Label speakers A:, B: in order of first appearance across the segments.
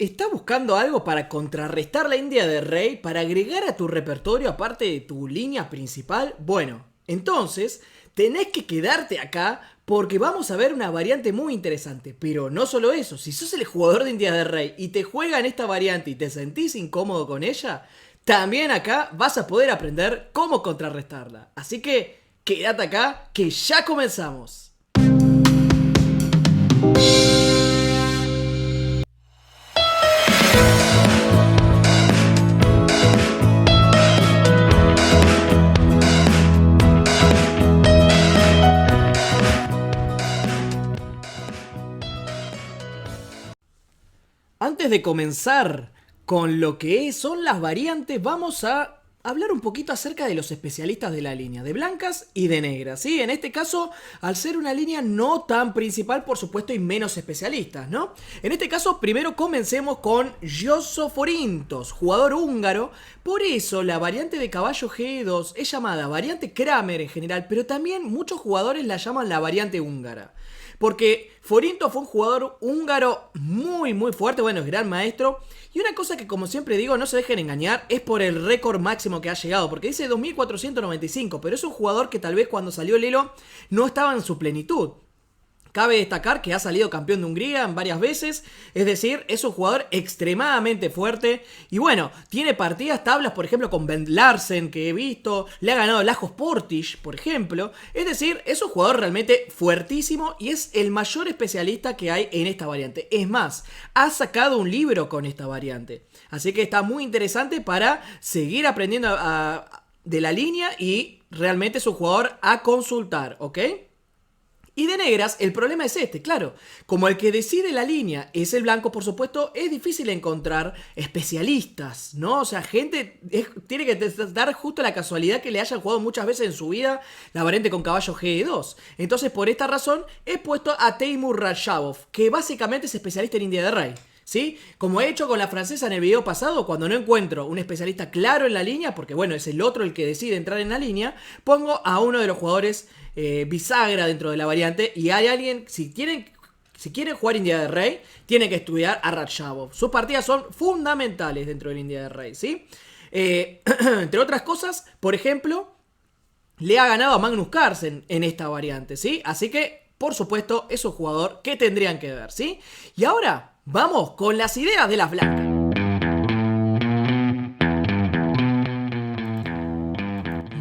A: ¿Estás buscando algo para contrarrestar la India de Rey, para agregar a tu repertorio aparte de tu línea principal? Bueno, entonces tenés que quedarte acá porque vamos a ver una variante muy interesante. Pero no solo eso, si sos el jugador de India de Rey y te juegan esta variante y te sentís incómodo con ella, también acá vas a poder aprender cómo contrarrestarla. Así que quédate acá que ya comenzamos. Antes de comenzar con lo que son las variantes, vamos a hablar un poquito acerca de los especialistas de la línea, de blancas y de negras, ¿sí? En este caso, al ser una línea no tan principal, por supuesto, hay menos especialistas, ¿no? En este caso, primero comencemos con Josso Forintos, jugador húngaro. Por eso, la variante de caballo G2 es llamada variante Kramer en general, pero también muchos jugadores la llaman la variante húngara. Porque Forinto fue un jugador húngaro muy fuerte, bueno, es gran maestro. Y una cosa que, como siempre digo, no se dejen engañar, es por el récord máximo que ha llegado. Porque dice 2495, pero es un jugador que tal vez cuando salió el Elo no estaba en su plenitud. Cabe destacar que ha salido campeón de Hungría en varias veces, es decir, es un jugador extremadamente fuerte. Y bueno, tiene partidas, tablas, por ejemplo, con Ben Larsen, que he visto, le ha ganado Lajos Portish, por ejemplo. Es decir, es un jugador realmente fuertísimo y es el mayor especialista que hay en esta variante. Es más, ha sacado un libro con esta variante. Así que está muy interesante para seguir aprendiendo de la línea y realmente es un jugador a consultar, ¿ok? Y de negras, el problema es este, claro. Como el que decide la línea es el blanco, por supuesto, es difícil encontrar especialistas, ¿no? O sea, tiene que dar justo la casualidad que le hayan jugado muchas veces en su vida la variante con caballo G2. Entonces, por esta razón, he puesto a Teimur Rajabov, que básicamente es especialista en India de Rey. ¿Sí? Como he hecho con la francesa en el video pasado, cuando no encuentro un especialista claro en la línea, porque bueno, es el otro el que decide entrar en la línea, pongo a uno de los jugadores bisagra dentro de la variante. Y hay alguien, si quieren jugar India de Rey, tienen que estudiar a Rajabov. Sus partidas son fundamentales dentro del India de Rey, ¿sí? Entre otras cosas, por ejemplo, le ha ganado a Magnus Carlsen en esta variante, ¿sí? Así que, por supuesto, es un jugador que tendrían que ver, ¿sí? Y ahora vamos con las ideas de las blancas.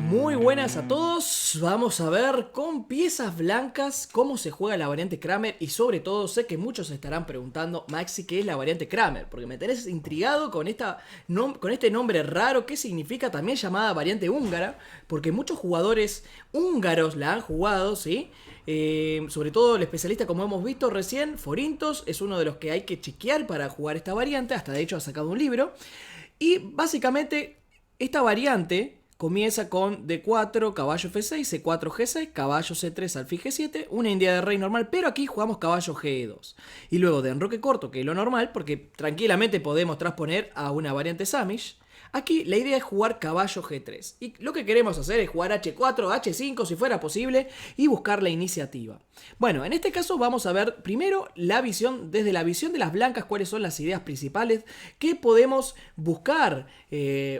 A: Muy buenas a todos, vamos a ver con piezas blancas cómo se juega la variante Kramer. Y sobre todo sé que muchos se estarán preguntando, Maxi, ¿qué es la variante Kramer? Porque me tenés intrigado con este nombre raro, ¿qué significa? También llamada variante húngara, porque muchos jugadores húngaros la han jugado, ¿sí? Sobre todo el especialista, como hemos visto recién, Forintos, es uno de los que hay que chequear para jugar esta variante. Hasta de hecho ha sacado un libro. Y básicamente esta variante comienza con D4, caballo F6, C4, G6, caballo C3, alfil G7, una India de Rey normal, pero aquí jugamos caballo G2. Y luego de enroque corto, que es lo normal, porque tranquilamente podemos transponer a una variante Samish. Aquí la idea es jugar caballo G3 y lo que queremos hacer es jugar H4, H5 si fuera posible y buscar la iniciativa. Bueno, en este caso vamos a ver primero desde la visión de las blancas, cuáles son las ideas principales que podemos buscar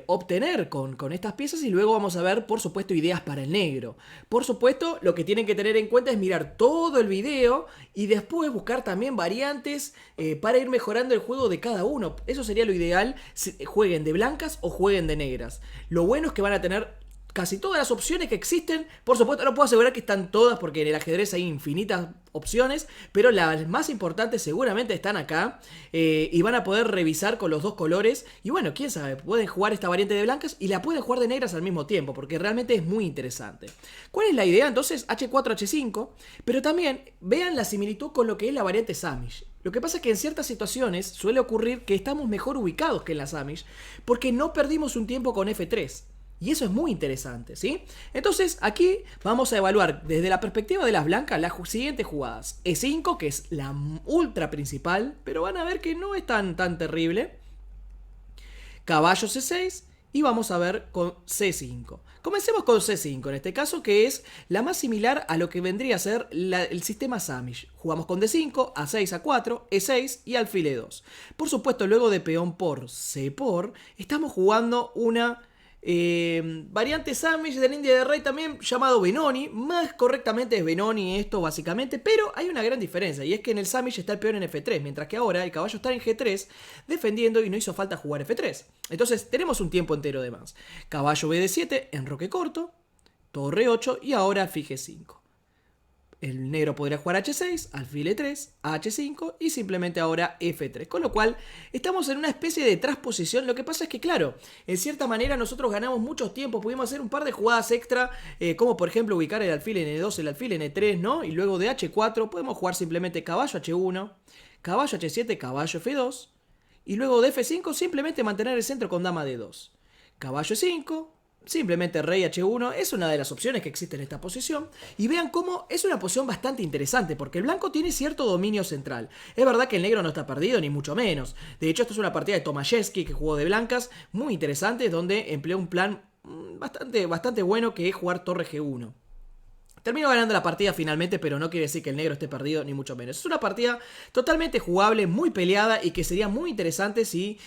A: obtener con estas piezas, y luego vamos a ver, por supuesto, ideas para el negro. Por supuesto, lo que tienen que tener en cuenta es mirar todo el video y después buscar también variantes para ir mejorando el juego de cada uno. Eso sería lo ideal, si jueguen de blancas o jueguen de negras. Lo bueno es que van a tener casi todas las opciones que existen. Por supuesto, no puedo asegurar que están todas porque en el ajedrez hay infinitas opciones, pero las más importantes seguramente están acá, y van a poder revisar con los dos colores. Y bueno, quién sabe, pueden jugar esta variante de blancas y la pueden jugar de negras al mismo tiempo, porque realmente es muy interesante. ¿Cuál es la idea? Entonces, H4, H5, pero también vean la similitud con lo que es la variante Samish. Lo que pasa es que en ciertas situaciones suele ocurrir que estamos mejor ubicados que en la Samish, porque no perdimos un tiempo con F3. Y eso es muy interesante, ¿sí? Entonces, aquí vamos a evaluar desde la perspectiva de las blancas las siguientes jugadas. E5, que es la ultra principal, pero van a ver que no es tan terrible. Caballo C6 Y vamos a ver con C5. Comencemos con C5 en este caso, que es la más similar a lo que vendría a ser el sistema Samish. Jugamos con D5, A6, A4, E6 y alfil E2. Por supuesto, luego de peón por C por, estamos jugando una variante Samish del India de Rey también llamado Benoni. Más correctamente es Benoni esto básicamente, pero hay una gran diferencia y es que en el Samish está el peón en F3, mientras que ahora el caballo está en G3 defendiendo y no hizo falta jugar F3. Entonces tenemos un tiempo entero de más. Caballo BD7, enroque corto, torre 8 y ahora alfil G5. El negro podría jugar H6, alfil E3, H5 y simplemente ahora F3. Con lo cual estamos en una especie de transposición. Lo que pasa es que claro, en cierta manera nosotros ganamos mucho tiempo. Pudimos hacer un par de jugadas extra, como por ejemplo ubicar el alfil en E2, el alfil en E3, ¿no? Y luego de H4 podemos jugar simplemente caballo H1, caballo H7, caballo F2. Y luego de F5 simplemente mantener el centro con dama D2. Caballo E5. Simplemente rey H1 es una de las opciones que existe en esta posición. Y vean cómo es una posición bastante interesante, porque el blanco tiene cierto dominio central. Es verdad que el negro no está perdido, ni mucho menos. De hecho, esto es una partida de Tomaszewski que jugó de blancas, muy interesante, donde empleó un plan bastante bueno, que es jugar torre G1. Terminó ganando la partida finalmente, pero no quiere decir que el negro esté perdido, ni mucho menos. Es una partida totalmente jugable, muy peleada y que sería muy interesante si,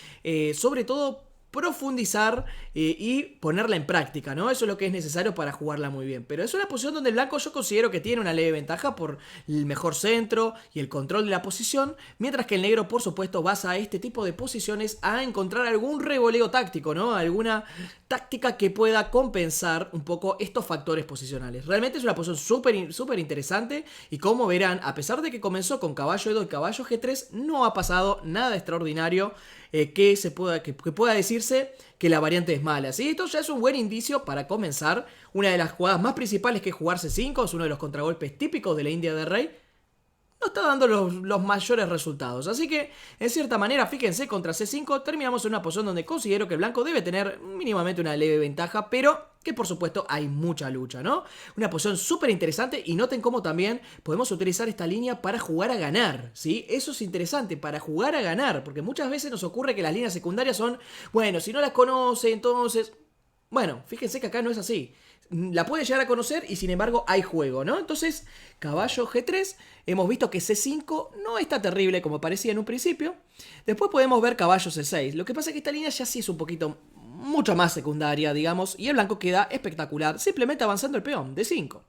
A: sobre todo, profundizar y ponerla en práctica, ¿no? Eso es lo que es necesario para jugarla muy bien. Pero es una posición donde el blanco yo considero que tiene una leve ventaja por el mejor centro y el control de la posición, mientras que el negro, por supuesto, basa este tipo de posiciones a encontrar algún revoleo táctico, ¿no? Alguna táctica que pueda compensar un poco estos factores posicionales. Realmente es una posición súper interesante y como verán, a pesar de que comenzó con caballo E2 y caballo G3, no ha pasado nada extraordinario que pueda decirse que la variante es mala, ¿sí? Esto ya es un buen indicio para comenzar. Una de las jugadas más principales, que es jugar C5, es uno de los contragolpes típicos de la India de Rey, no está dando los mayores resultados. Así que, en cierta manera, fíjense, contra C5 terminamos en una posición donde considero que el blanco debe tener mínimamente una leve ventaja, pero que por supuesto hay mucha lucha, ¿no? Una posición súper interesante y noten cómo también podemos utilizar esta línea para jugar a ganar, ¿sí? Eso es interesante, para jugar a ganar, porque muchas veces nos ocurre que las líneas secundarias son, bueno, si no las conoce, entonces... Bueno, fíjense que acá no es así. La puede llegar a conocer y sin embargo hay juego, ¿no? Entonces, caballo G3, hemos visto que C5 no está terrible como parecía en un principio. Después podemos ver caballo C6. Lo que pasa es que esta línea ya sí es un poquito mucho más secundaria, digamos, y el blanco queda espectacular, simplemente avanzando el peón, D5.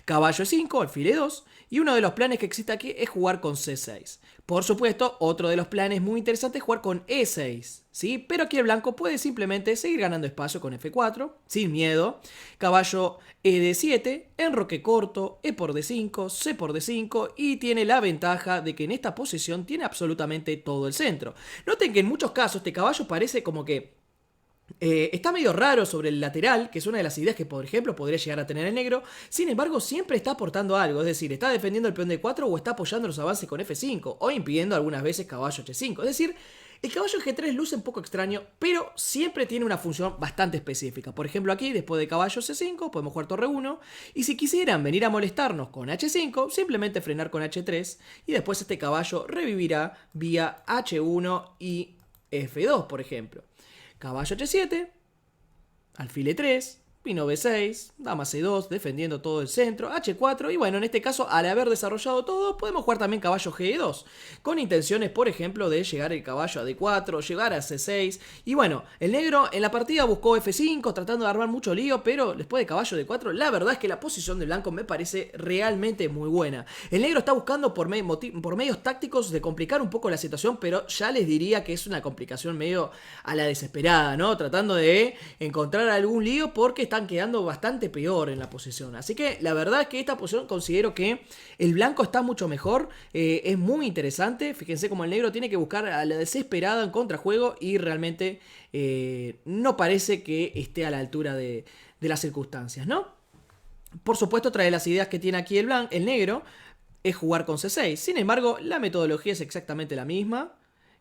A: Caballo E5, alfil E2, y uno de los planes que existe aquí es jugar con C6. Por supuesto, otro de los planes muy interesantes es jugar con E6, ¿sí? Pero aquí el blanco puede simplemente seguir ganando espacio con F4, sin miedo. Caballo ED7, enroque corto, E por D5, C por D5, y tiene la ventaja de que en esta posición tiene absolutamente todo el centro. Noten que en muchos casos este caballo parece como que está medio raro sobre el lateral, que es una de las ideas que, por ejemplo, podría llegar a tener el negro. Sin embargo, siempre está aportando algo, es decir, está defendiendo el peón de 4 o está apoyando los avances con F5 o impidiendo algunas veces caballo H5. Es decir, el caballo G3 luce un poco extraño, pero siempre tiene una función bastante específica. Por ejemplo, aquí, después de caballo C5, podemos jugar torre 1. Y si quisieran venir a molestarnos con H5, simplemente frenar con H3. Y después este caballo revivirá vía H1 y F2, por ejemplo. Caballo H7, alfil E3, vino B6, dama C2, defendiendo todo el centro, H4, y bueno, en este caso, al haber desarrollado todo, podemos jugar también caballo G2, con intenciones, por ejemplo, de llegar el caballo a D4, llegar a C6, y bueno, el negro en la partida buscó F5, tratando de armar mucho lío, pero después de caballo D4, la verdad es que la posición del blanco me parece realmente muy buena. El negro está buscando por medios tácticos de complicar un poco la situación, pero ya les diría que es una complicación medio a la desesperada, ¿no? Tratando de encontrar algún lío porque están quedando bastante peor en la posición. Así que la verdad es que esta posición considero que el blanco está mucho mejor. Es muy interesante. Fíjense cómo el negro tiene que buscar a la desesperada en contrajuego y realmente no parece que esté a la altura de las circunstancias, ¿no? Por supuesto, otra de las ideas que tiene aquí el negro es jugar con C6. Sin embargo, la metodología es exactamente la misma.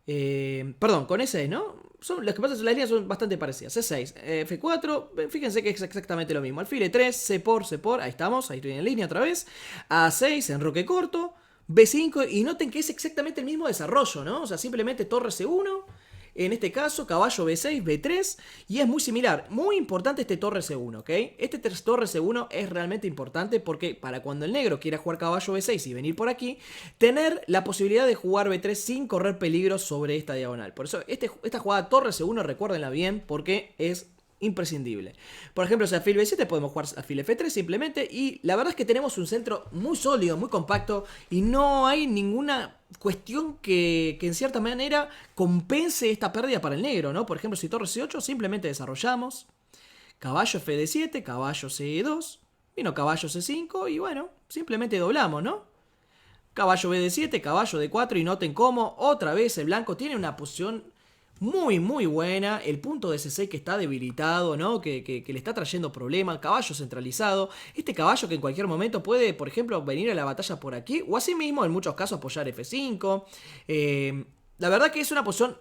A: Perdón, con E6, ¿no? Las que pasa es que las líneas son bastante parecidas. C6, F4, fíjense que es exactamente lo mismo. Alfil E3, C por, ahí estamos, ahí estoy en línea otra vez. A6, enroque corto, B5, y noten que es exactamente el mismo desarrollo, ¿no? O sea, simplemente torre C1, en este caso caballo B6, B3, y es muy similar. Muy importante este torre C1, ¿ok? Este torre C1 es realmente importante porque para cuando el negro quiera jugar caballo B6 y venir por aquí, tener la posibilidad de jugar B3 sin correr peligro sobre esta diagonal. Por eso esta jugada torre C1, recuérdenla bien porque es imprescindible. Por ejemplo, si alfil B7 podemos jugar alfil F3 simplemente, y la verdad es que tenemos un centro muy sólido, muy compacto, y no hay ninguna cuestión que en cierta manera compense esta pérdida para el negro, ¿no? Por ejemplo, si torre C8 simplemente desarrollamos caballo Fd7, caballo C2, vino caballo C5 y bueno, simplemente doblamos, ¿no? Caballo Bd7, caballo D4 y noten cómo otra vez el blanco tiene una posición muy buena. El punto de C6 que está debilitado, ¿no? Que le está trayendo problemas. Caballo centralizado. Este caballo que en cualquier momento puede, por ejemplo, venir a la batalla por aquí. O así mismo, en muchos casos, apoyar F5. La verdad que es una posición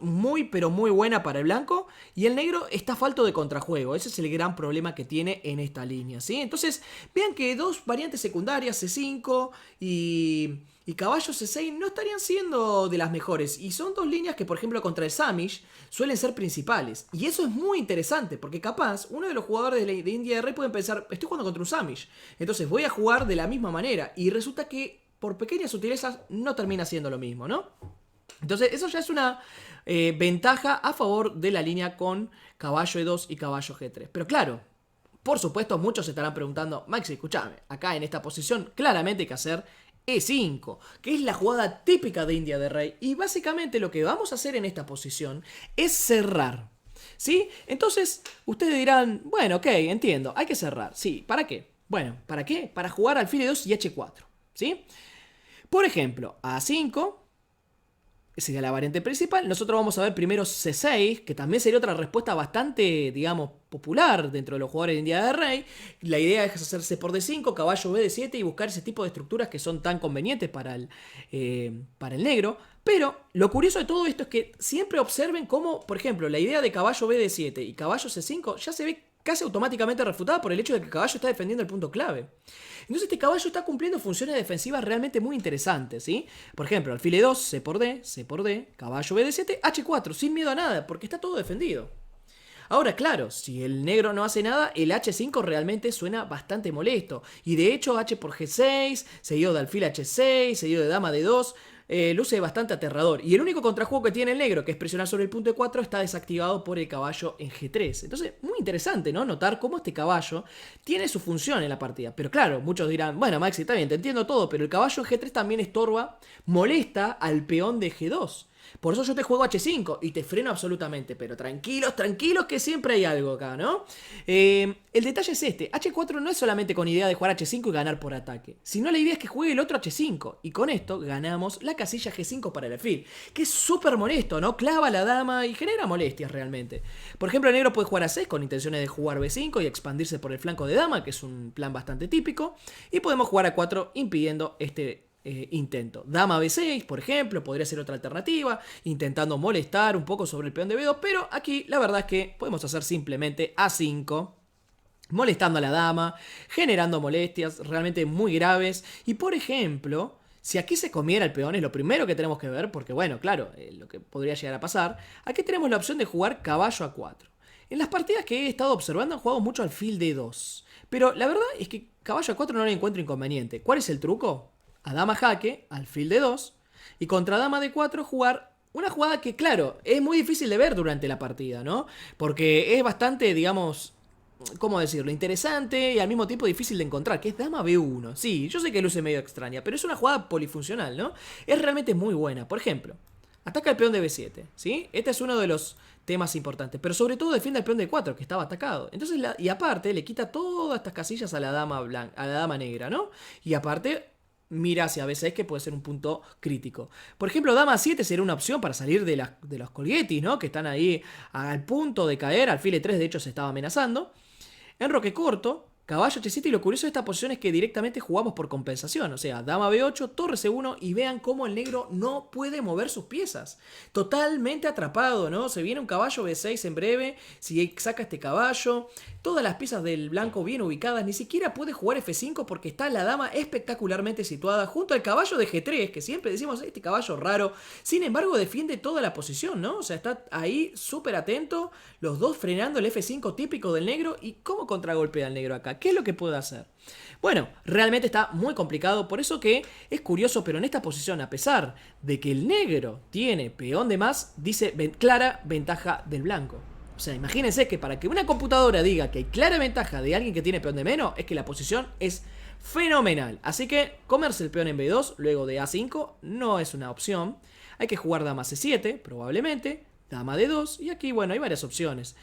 A: pero muy buena para el blanco. Y el negro está falto de contrajuego. Ese es el gran problema que tiene en esta línea, ¿sí? Entonces, vean que dos variantes secundarias, C5 y caballo C6 no estarían siendo de las mejores. Y son dos líneas que, por ejemplo, contra el Samish suelen ser principales. Y eso es muy interesante, porque capaz uno de los jugadores de India de Rey pueden pensar, estoy jugando contra un Samish, entonces voy a jugar de la misma manera. Y resulta que por pequeñas sutilezas no termina siendo lo mismo, ¿no? Entonces eso ya es una ventaja a favor de la línea con caballo E2 y caballo G3. Pero claro, por supuesto muchos se estarán preguntando, Maxi, escúchame, acá en esta posición claramente hay que hacer E5, que es la jugada típica de India de Rey. Y básicamente lo que vamos a hacer en esta posición es cerrar, ¿sí? Entonces ustedes dirán, bueno, ok, entiendo, hay que cerrar. Sí, ¿para qué? Bueno, ¿para qué? Para jugar alfil E2 y H4, ¿sí? Por ejemplo, A5 sería la variante principal. Nosotros vamos a ver primero C6, que también sería otra respuesta bastante, digamos, popular dentro de los jugadores de India de Rey. La idea es hacer C por D5, caballo B D7 y buscar ese tipo de estructuras que son tan convenientes para el negro. Pero lo curioso de todo esto es que siempre observen cómo, por ejemplo, la idea de caballo B D7 y caballo C5 ya se ve casi automáticamente refutada por el hecho de que el caballo está defendiendo el punto clave. Entonces este caballo está cumpliendo funciones defensivas realmente muy interesantes, ¿sí? Por ejemplo, alfil E2, C por D, caballo BD7, H4, sin miedo a nada, porque está todo defendido. Ahora, claro, si el negro no hace nada, el H5 realmente suena bastante molesto. Y de hecho, H por G6, seguido de alfil H6, seguido de dama D2, luce bastante aterrador. Y el único contrajuego que tiene el negro, que es presionar sobre el punto E4, está desactivado por el caballo en G3. Entonces, muy interesante, ¿no? Notar cómo este caballo tiene su función en la partida. Pero claro, muchos dirán, bueno, Maxi, está bien, te entiendo todo, pero el caballo en G3 también estorba, molesta al peón de G2. Por eso yo te juego H5 y te freno absolutamente. Pero tranquilos, tranquilos que siempre hay algo acá, ¿no? El detalle es este. H4 no es solamente con idea de jugar H5 y ganar por ataque, sino la idea es que juegue el otro H5. Y con esto ganamos la casilla G5 para el alfil, que es súper molesto, ¿no? Clava a la dama y genera molestias realmente. Por ejemplo, el negro puede jugar A6 con intenciones de jugar B5 y expandirse por el flanco de dama, que es un plan bastante típico. Y podemos jugar A4 impidiendo este intento. Dama B6, por ejemplo, podría ser otra alternativa, intentando molestar un poco sobre el peón de B2, pero aquí la verdad es que podemos hacer simplemente A5, molestando a la dama, generando molestias realmente muy graves. Y por ejemplo, si aquí se comiera el peón, es lo primero que tenemos que ver, porque bueno, claro, lo que podría llegar a pasar, aquí tenemos la opción de jugar caballo A4. En las partidas que he estado observando han jugado mucho alfil D2, pero la verdad es que caballo A4 no le encuentro inconveniente. ¿Cuál es el truco? A dama jaque, alfil D2, y contra dama D4 jugar una jugada que, claro, es muy difícil de ver durante la partida, ¿no? Porque es bastante, digamos, ¿cómo decirlo? Interesante y al mismo tiempo difícil de encontrar, que es dama B1. Sí, yo sé que luce medio extraña, pero es una jugada polifuncional, ¿no? Es realmente muy buena. Por ejemplo, ataca el peón de B7, ¿sí? Este es uno de los temas importantes, pero sobre todo defiende al peón de 4 que estaba atacado. Entonces, y aparte le quita todas estas casillas a la dama blanca, a la dama negra, ¿no? Y aparte mira hacia B6, que puede ser un punto crítico. Por ejemplo, dama 7 sería una opción para salir de los colguetis, ¿no? Que están ahí al punto de caer. Alfil E3 de hecho se estaba amenazando. Enroque corto. caballo H7 y lo curioso de esta posición es que directamente jugamos por compensación. O sea, dama B8, torre C1 y vean cómo el negro no puede mover sus piezas. Totalmente atrapado, ¿no? Se viene un caballo B6 en breve, si saca este caballo, todas las piezas del blanco bien ubicadas, ni siquiera puede jugar F5 porque está la dama espectacularmente situada junto al caballo de G3, que siempre decimos este caballo raro. Sin embargo, defiende toda la posición, ¿no? O sea, está ahí súper atento, los dos frenando el F5 típico del negro. ¿Y cómo contragolpea el negro acá? ¿Qué es lo que puede hacer? Bueno, realmente está muy complicado, por eso que es curioso, pero en esta posición, a pesar de que el negro tiene peón de más, dice clara ventaja del blanco. O sea, imagínense que para que una computadora diga que hay clara ventaja de alguien que tiene peón de menos, es que la posición es fenomenal. Así que comerse el peón en B2 luego de A5 no es una opción. Hay que jugar dama C7, probablemente, dama D2, y aquí, bueno, hay varias opciones.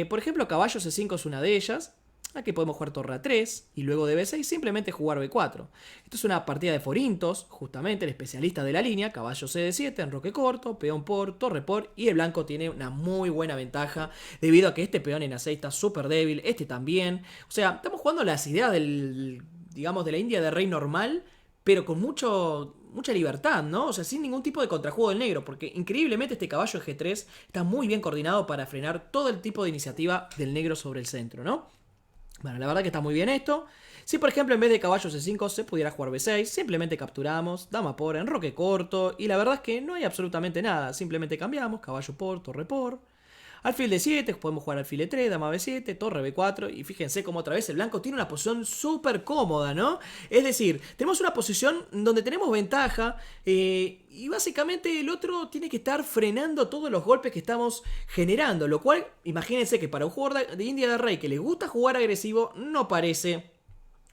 A: Por ejemplo, caballo C5 es una de ellas. Aquí podemos jugar torre A3 y luego de B6 simplemente jugar B4. Esto es una partida de Forintos, justamente el especialista de la línea, caballo CD7, enroque corto, peón por, torre por, y el blanco tiene una muy buena ventaja debido a que este peón en A6 está súper débil, este también. O sea, estamos jugando las ideas del, digamos, de la India de rey normal, pero con mucha libertad, ¿no? O sea, sin ningún tipo de contrajuego del negro, porque increíblemente este caballo G3 está muy bien coordinado para frenar todo el tipo de iniciativa del negro sobre el centro, ¿no? Bueno, la verdad que está muy bien esto. Si por ejemplo en vez de caballo C5 se pudiera jugar B6, simplemente capturamos, dama por, enroque corto, y la verdad es que no hay absolutamente nada, simplemente cambiamos, caballo por, torre por. Alfil D7, podemos jugar alfil E3, dama B7, torre B4, y fíjense cómo otra vez el blanco tiene una posición súper cómoda, ¿no? Es decir, tenemos una posición donde tenemos ventaja, y básicamente el otro tiene que estar frenando todos los golpes que estamos generando, lo cual, imagínense que para un jugador de India de Rey que le gusta jugar agresivo, no parece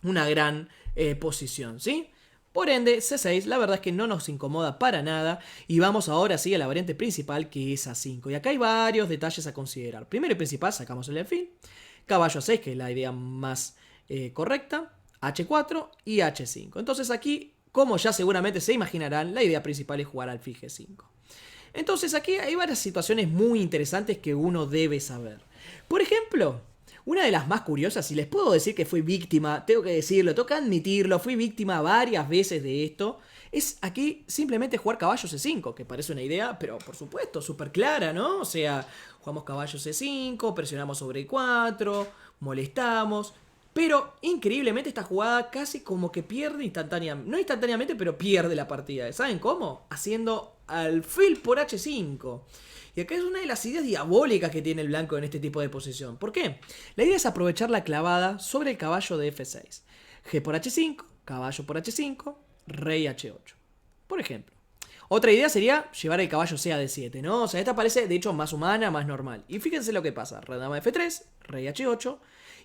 A: una gran posición, ¿sí? Por ende, C6 la verdad es que no nos incomoda para nada y vamos ahora sí a la variante principal que es A5. Y acá hay varios detalles a considerar. Primero y principal, sacamos el alfil, caballo A6 que es la idea más correcta, H4 y H5. Entonces aquí, como ya seguramente se imaginarán, la idea principal es jugar alfil G5. Entonces aquí hay varias situaciones muy interesantes que uno debe saber. Por ejemplo, una de las más curiosas, y les puedo decir que fui víctima, tengo que decirlo, tengo que admitirlo, fui víctima varias veces de esto, es aquí simplemente jugar caballo C5, que parece una idea, pero por supuesto, súper clara, ¿no? O sea, jugamos caballo C5, presionamos sobre E4, molestamos, pero increíblemente esta jugada casi como que pierde instantáneamente, no instantáneamente, pero pierde la partida. ¿Saben cómo? Haciendo alfil por H5. Y acá es una de las ideas diabólicas que tiene el blanco en este tipo de posición. ¿Por qué? La idea es aprovechar la clavada sobre el caballo de F6. G por H5, caballo por H5, rey H8. Por ejemplo. Otra idea sería llevar el caballo C a D7, ¿no? O sea, esta parece de hecho más humana, más normal. Y fíjense lo que pasa. Rey dama F3, rey H8.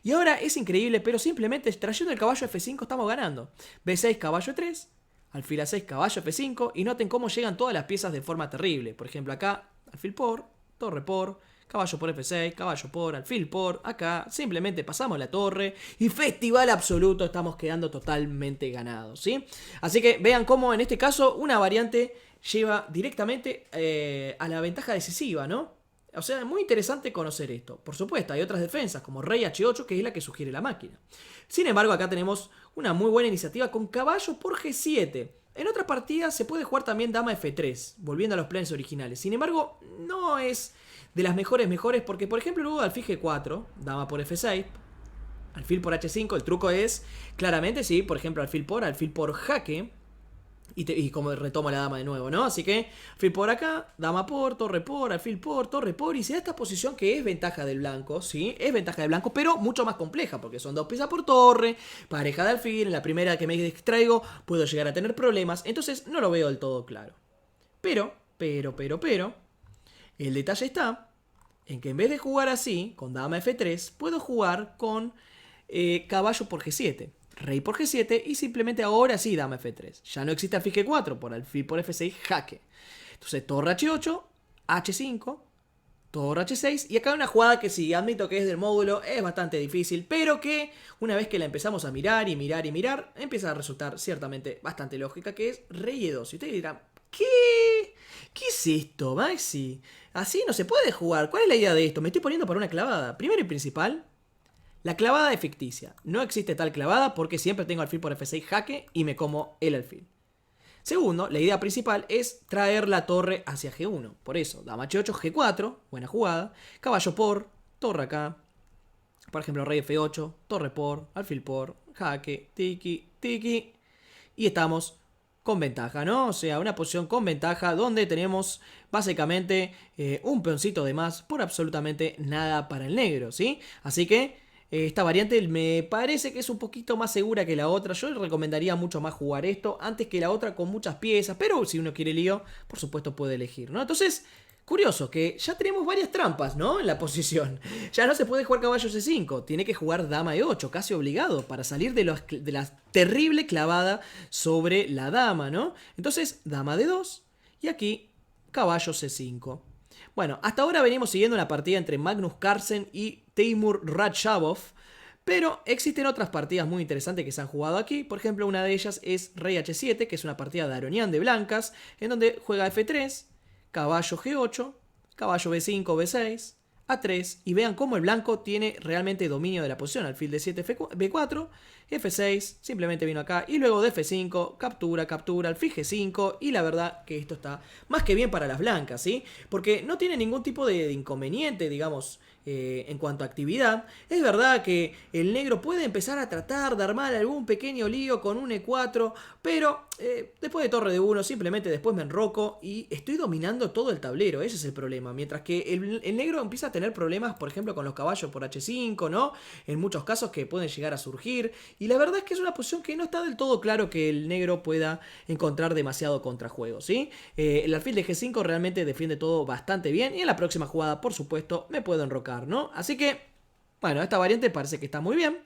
A: Y ahora es increíble, pero simplemente trayendo el caballo F5 estamos ganando. B6, caballo 3, alfil A6, caballo F5. Y noten cómo llegan todas las piezas de forma terrible. Por ejemplo, acá alfil por, torre por, caballo por F6, caballo por, alfil por, acá simplemente pasamos la torre y festival absoluto, estamos quedando totalmente ganados, ¿sí? Así que vean cómo en este caso una variante lleva directamente a la ventaja decisiva, ¿no? O sea, muy interesante conocer esto. Por supuesto, hay otras defensas como rey H8 que es la que sugiere la máquina. Sin embargo, acá tenemos una muy buena iniciativa con caballo por G7. En otras partidas se puede jugar también dama F3, volviendo a los planes originales. Sin embargo, no es de las mejores porque, por ejemplo, luego de alfil G4, dama por F6, alfil por H5, el truco es, claramente, sí, por ejemplo, alfil por jaque, y como retomo la dama de nuevo, ¿no? Así que, alfil por acá, dama por, alfil por, torre por, y se da esta posición que es ventaja del blanco, ¿sí? Es ventaja del blanco, pero mucho más compleja, porque son dos piezas por torre, pareja de alfil, en la primera que me distraigo puedo llegar a tener problemas, entonces no lo veo del todo claro. Pero, el detalle está en que en vez de jugar así, con dama F3, puedo jugar con caballo por G7. Rey por G7 y simplemente ahora sí dama F3. Ya no existe alfil G4 por alfil por F6 jaque. Entonces torre H8, H5, torre H6 y acá hay una jugada que sí, admito que es del módulo, es bastante difícil, pero que una vez que la empezamos a mirar y mirar, empieza a resultar ciertamente bastante lógica, que es rey E2. Y ustedes dirán, ¿qué? ¿Qué es esto, Maxi? Así no se puede jugar. ¿Cuál es la idea de esto? Me estoy poniendo para una clavada. Primero y principal, La clavada es ficticia. No existe tal clavada porque siempre tengo alfil por F6 jaque y me como el alfil. Segundo, la idea principal es traer la torre hacia G1. Por eso, dama H8, G4, buena jugada. Caballo por, torre acá. Por ejemplo, rey F8, torre por, alfil por, jaque, tiki, tiki. Y estamos con ventaja, ¿no? O sea, una posición con ventaja donde tenemos básicamente un peoncito de más por absolutamente nada para el negro, ¿sí? Así que esta variante me parece que es un poquito más segura que la otra. Yo le recomendaría mucho más jugar esto antes que la otra con muchas piezas. Pero si uno quiere lío, por supuesto puede elegir, ¿no? Entonces, curioso que ya tenemos varias trampas, ¿no? En la posición. Ya no se puede jugar caballo C5. Tiene que jugar dama E8, casi obligado, para salir de la terrible clavada sobre la dama, ¿no? Entonces, dama D2 y aquí caballo C5. Bueno, hasta ahora venimos siguiendo una partida entre Magnus Carlsen y Teimur Radjabov, pero existen otras partidas muy interesantes que se han jugado aquí. Por ejemplo, una de ellas es Rey H7, que es una partida de Aronian de blancas, en donde juega F3, caballo G8, caballo B5, B6, A3, y vean cómo el blanco tiene realmente dominio de la posición. Alfil D7, B4, F6, simplemente vino acá, y luego de F5, captura, captura, alfil G5, y la verdad que esto está más que bien para las blancas, ¿sí? Porque no tiene ningún tipo de inconveniente, digamos, en cuanto a actividad. Es verdad que el negro puede empezar a tratar de armar algún pequeño lío con un E4, pero después de torre de 1 simplemente después me enroco y estoy dominando todo el tablero. Ese es el problema. Mientras que el negro empieza a tener problemas, por ejemplo, con los caballos por H5, ¿no? En muchos casos que pueden llegar a surgir. Y la verdad es que es una posición que no está del todo claro que el negro pueda encontrar demasiado contrajuego, ¿sí? El alfil de G5 realmente defiende todo bastante bien y en la próxima jugada, por supuesto, me puedo enrocar, ¿no? Así que, bueno, esta variante parece que está muy bien.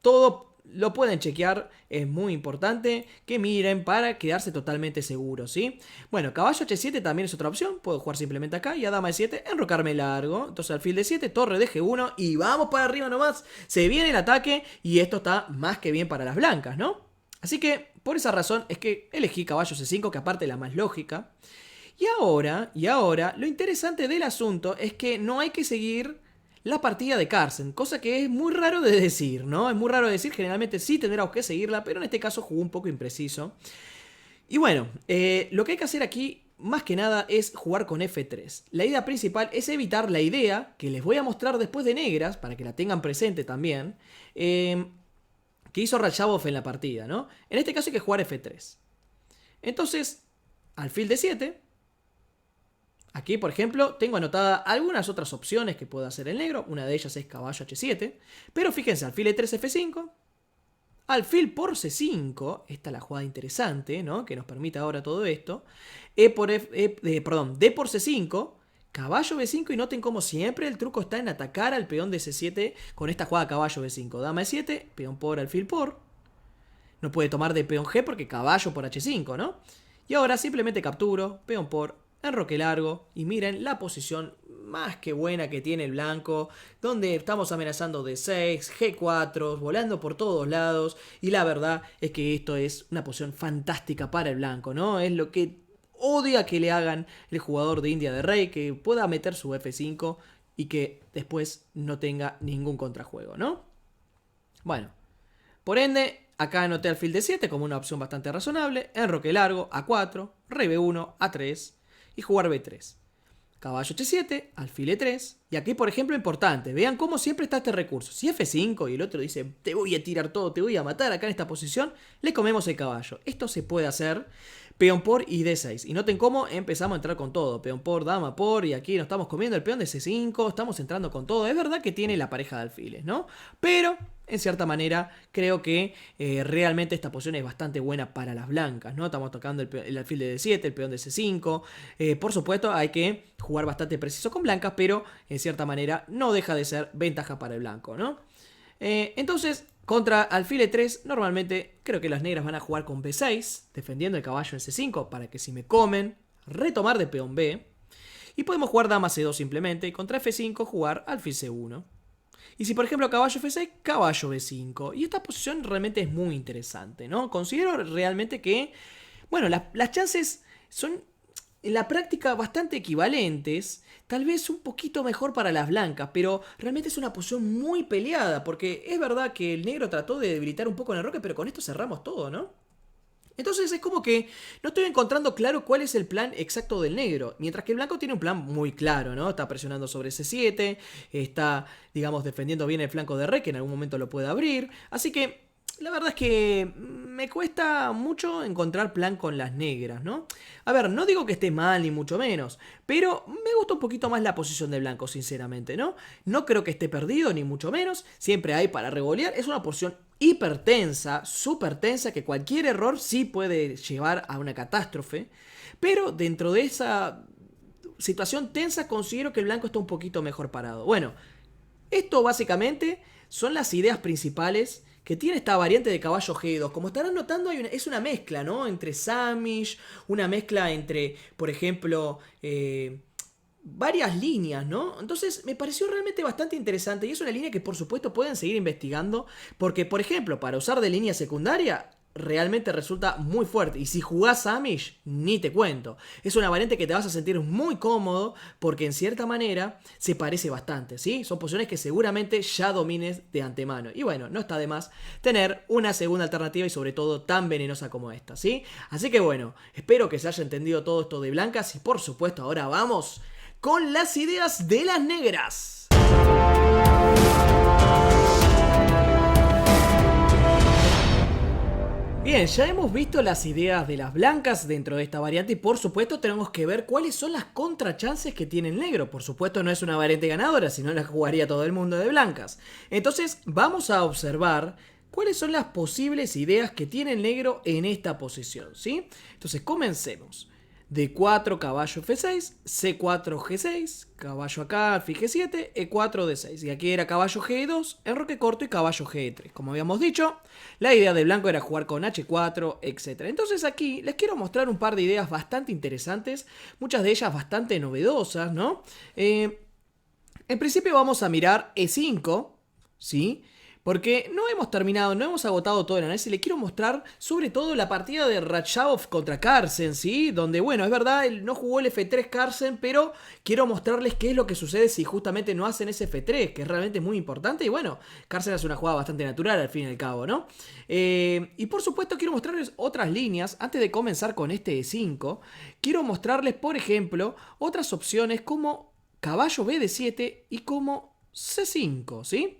A: Todo lo pueden chequear, es muy importante que miren para quedarse totalmente seguros, ¿sí? Bueno, caballo H7 también es otra opción, puedo jugar simplemente acá y a dama E7 enrocarme largo. Entonces alfil D7, torre de G1 y vamos para arriba nomás. Se viene el ataque y esto está más que bien para las blancas, ¿no? Así que por esa razón es que elegí caballo C5, que aparte es la más lógica. Y ahora, lo interesante del asunto es que no hay que seguir la partida de Carlsen, cosa que es muy raro de decir, ¿no? Es muy raro de decir, generalmente sí tendríamos que seguirla, pero en este caso jugó un poco impreciso. Y bueno, lo que hay que hacer aquí, más que nada, es jugar con F3. La idea principal es evitar la idea, que les voy a mostrar después de negras, para que la tengan presente también, que hizo Radjabov en la partida, ¿no? En este caso hay que jugar F3. Entonces, alfil D7. Aquí, por ejemplo, tengo anotada algunas otras opciones que puede hacer el negro. Una de ellas es caballo H7. Pero fíjense, alfil E3, F5. Alfil por C5. Esta es la jugada interesante, ¿no? Que nos permite ahora todo esto. D por C5. Caballo B5 y noten como siempre el truco está en atacar al peón de C7 con esta jugada caballo B5. Dama E7, peón por, alfil por. No puede tomar de peón G porque caballo por H5, ¿no? Y ahora simplemente capturo, peón por, enroque largo y miren la posición más que buena que tiene el blanco, donde estamos amenazando D6, G4, volando por todos lados y la verdad es que esto es una posición fantástica para el blanco, ¿no? Es lo que odia que le hagan el jugador de India de Rey, que pueda meter su F5 y que después no tenga ningún contrajuego, ¿no? Bueno, por ende, acá anoté alfil D7 como una opción bastante razonable, enroque largo, A4, rey B1, A3 y jugar B3. Caballo H7, alfil E3. Y aquí, por ejemplo, importante, vean cómo siempre está este recurso. Si F5 y el otro dice, te voy a tirar todo, te voy a matar acá en esta posición, le comemos el caballo. Esto se puede hacer, peón por y D6. Y noten cómo empezamos a entrar con todo. Peón por, dama por, y aquí nos estamos comiendo el peón de C5, estamos entrando con todo. Es verdad que tiene la pareja de alfiles, ¿no? Pero en cierta manera, creo que realmente esta posición es bastante buena para las blancas, ¿no? Estamos tocando el alfil de D7, el peón de C5. Por supuesto, hay que jugar bastante preciso con blancas, pero en cierta manera no deja de ser ventaja para el blanco, ¿no? Entonces, contra alfil E3, normalmente creo que las negras van a jugar con B6, defendiendo el caballo en C5, para que si me comen, retomar de peón B. Y podemos jugar dama C2 simplemente, y contra F5 jugar alfil C1. Y si por ejemplo caballo F6, caballo B5. Y esta posición realmente es muy interesante, ¿no? Considero realmente que, bueno, las chances son en la práctica bastante equivalentes, tal vez un poquito mejor para las blancas, pero realmente es una posición muy peleada, porque es verdad que el negro trató de debilitar un poco en el roque, pero con esto cerramos todo, ¿no? Entonces es como que no estoy encontrando claro cuál es el plan exacto del negro. Mientras que el blanco tiene un plan muy claro, ¿no? Está presionando sobre C7, está, digamos, defendiendo bien el flanco de Re, que en algún momento lo puede abrir. Así que la verdad es que me cuesta mucho encontrar plan con las negras, ¿no? A ver, no digo que esté mal ni mucho menos, pero me gusta un poquito más la posición de blanco, sinceramente, ¿no? No creo que esté perdido ni mucho menos, siempre hay para revolear, es una posición hipertensa, súper tensa, que cualquier error sí puede llevar a una catástrofe, pero dentro de esa situación tensa considero que el blanco está un poquito mejor parado. Bueno, esto básicamente son las ideas principales que tiene esta variante de caballo G2. Como estarán notando, es una mezcla, ¿no? Entre Samish, una mezcla entre, por ejemplo, varias líneas, ¿no? Entonces me pareció realmente bastante interesante y es una línea que por supuesto pueden seguir investigando porque, por ejemplo, para usar de línea secundaria realmente resulta muy fuerte. Y si jugás Amish, ni te cuento. Es una variante que te vas a sentir muy cómodo porque en cierta manera se parece bastante, ¿sí? Son posiciones que seguramente ya domines de antemano. Y bueno, no está de más tener una segunda alternativa y sobre todo tan venenosa como esta, ¿sí? Así que bueno, espero que se haya entendido todo esto de blancas y por supuesto ahora vamos con las ideas de las negras. Bien, ya hemos visto las ideas de las blancas dentro de esta variante y por supuesto tenemos que ver cuáles son las contrachances que tiene el negro. Por supuesto no es una variante ganadora, si no la jugaría todo el mundo de blancas. Entonces vamos a observar cuáles son las posibles ideas que tiene el negro en esta posición, ¿sí? Entonces comencemos. D4, caballo F6, C4, G6, caballo acá, alfil G7, E4, D6. Y aquí era caballo G2, enroque corto y caballo G3. Como habíamos dicho, la idea de blanco era jugar con H4, etc. Entonces aquí les quiero mostrar un par de ideas bastante interesantes, muchas de ellas bastante novedosas, ¿no? En principio vamos a mirar E5, ¿sí? Porque no hemos terminado, no hemos agotado todo el análisis. Le quiero mostrar sobre todo la partida de Rachov contra Carlsen, ¿sí? Donde, bueno, es verdad, él no jugó el F3 Carlsen, pero quiero mostrarles qué es lo que sucede si justamente no hacen ese F3, que es realmente muy importante. Y bueno, Carlsen hace una jugada bastante natural al fin y al cabo, ¿no? Y por supuesto quiero mostrarles otras líneas. Antes de comenzar con este E5, quiero mostrarles, por ejemplo, otras opciones como caballo B de 7 y como C5, ¿sí?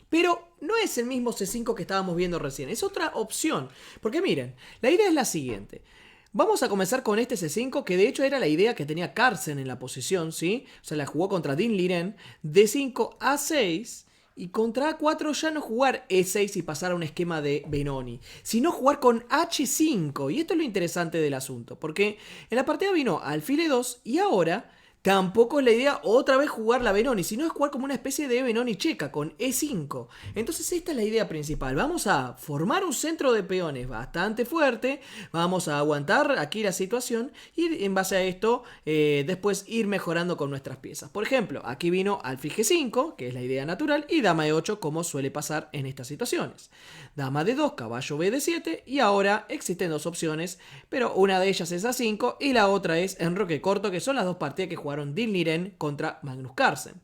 A: Pero no es el mismo C5 que estábamos viendo recién, es otra opción. Porque miren, la idea es la siguiente. Vamos a comenzar con este C5, que de hecho era la idea que tenía Carlsen en la posición, ¿sí? O sea, la jugó contra Dean Liren, D5, A6, y contra A4 ya no jugar E6 y pasar a un esquema de Benoni, sino jugar con H5. Y esto es lo interesante del asunto, porque en la partida vino alfil E2 y ahora tampoco es la idea otra vez jugar la Benoni, sino es jugar como una especie de Benoni checa con E5. Entonces esta es la idea principal. Vamos a formar un centro de peones bastante fuerte, vamos a aguantar aquí la situación y en base a esto después ir mejorando con nuestras piezas. Por ejemplo, aquí vino alfil G5, que es la idea natural, y dama E8 como suele pasar en estas situaciones. Dama D2, caballo B de 7 y ahora existen dos opciones, pero una de ellas es A5 y la otra es enroque corto, que son las dos partidas que jugaron Dean Liren contra Magnus Carlsen.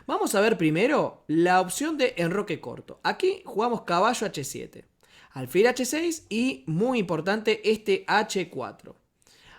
A: Vamos a ver primero la opción de enroque corto. Aquí jugamos caballo H7, alfil H6 y, muy importante, este H4.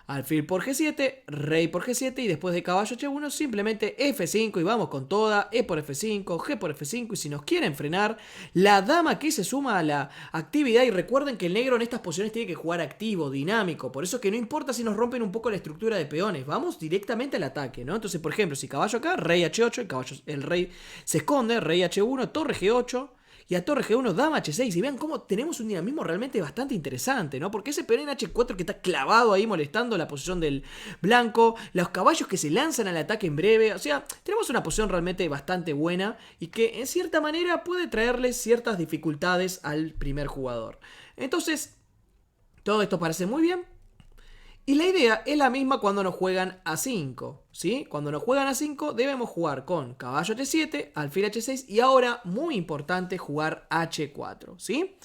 A: Alfil por G7, rey por G7 y después de caballo H1 simplemente F5 y vamos con toda, E por F5, G por F5 y si nos quieren frenar, la dama que se suma a la actividad y recuerden que el negro en estas posiciones tiene que jugar activo, dinámico, por eso que no importa si nos rompen un poco la estructura de peones, vamos directamente al ataque, ¿no? Entonces por ejemplo, si caballo acá, rey H8, el rey se esconde, rey H1, torre G8, y a torre G1, dama H6. Y vean cómo tenemos un dinamismo realmente bastante interesante, ¿no? Porque ese peón en H4 que está clavado ahí molestando la posición del blanco, los caballos que se lanzan al ataque en breve. O sea, tenemos una posición realmente bastante buena y que en cierta manera puede traerle ciertas dificultades al primer jugador. Entonces, todo esto parece muy bien. Y la idea es la misma cuando nos juegan a 5, ¿sí? Cuando nos juegan a 5 debemos jugar con caballo H7, alfil H6 y ahora, muy importante, jugar H4, ¿sí?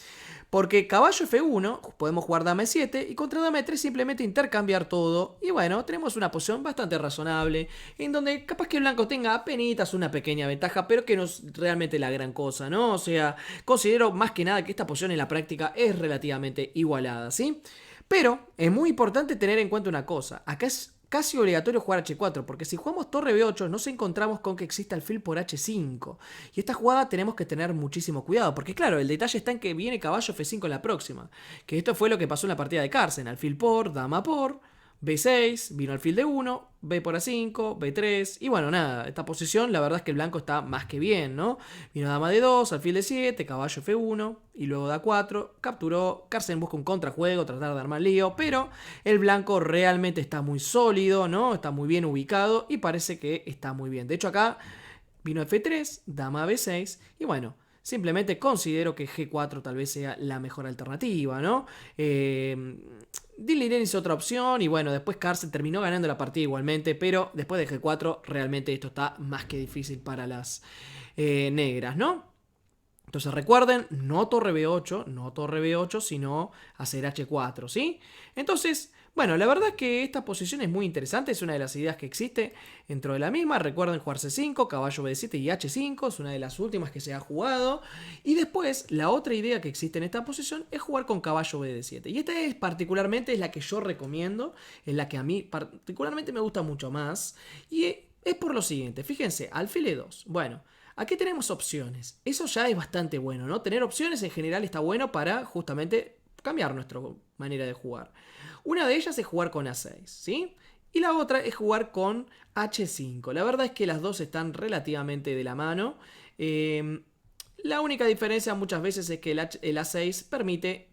A: Porque caballo F1 podemos jugar dama E7 y contra dama E3 simplemente intercambiar todo. Y bueno, tenemos una posición bastante razonable en donde capaz que el blanco tenga apenitas una pequeña ventaja, pero que no es realmente la gran cosa, ¿no? O sea, considero más que nada que esta posición en la práctica es relativamente igualada, ¿sí? Pero es muy importante tener en cuenta una cosa. Acá es casi obligatorio jugar H4, porque si jugamos torre B8 nos encontramos con que exista alfil por H5. Y esta jugada tenemos que tener muchísimo cuidado, porque claro, el detalle está en que viene caballo F5 en la próxima. Que esto fue lo que pasó en la partida de Carlsen. Alfil por, dama por, B6, vino alfil D1, B por A5, B3, y bueno, nada, esta posición la verdad es que el blanco está más que bien, ¿no? Vino dama D2, alfil D7, caballo F1, y luego da 4, capturó, Carlsen busca un contrajuego, tratar de armar lío, pero el blanco realmente está muy sólido, ¿no? Está muy bien ubicado y parece que está muy bien. De hecho acá vino F3, dama B6, y bueno, simplemente considero que G4 tal vez sea la mejor alternativa, ¿no? Dean Liren hizo otra opción y bueno, después Carlsen terminó ganando la partida igualmente, pero después de G4 realmente esto está más que difícil para las negras, ¿no? Entonces recuerden, no torre B8, sino hacer H4, ¿sí? Entonces, bueno, la verdad es que esta posición es muy interesante, es una de las ideas que existe dentro de la misma. Recuerden jugar C5, caballo B7 y H5, es una de las últimas que se ha jugado. Y después, la otra idea que existe en esta posición es jugar con caballo BD7. Y esta es particularmente la que yo recomiendo, es la que a mí particularmente me gusta mucho más. Y es por lo siguiente, fíjense, alfil E2, bueno... Aquí tenemos opciones. Eso ya es bastante bueno, ¿no? Tener opciones en general está bueno para justamente cambiar nuestra manera de jugar. Una de ellas es jugar con A6, ¿sí? Y la otra es jugar con H5. La verdad es que las dos están relativamente de la mano. La única diferencia muchas veces es que el A6 permite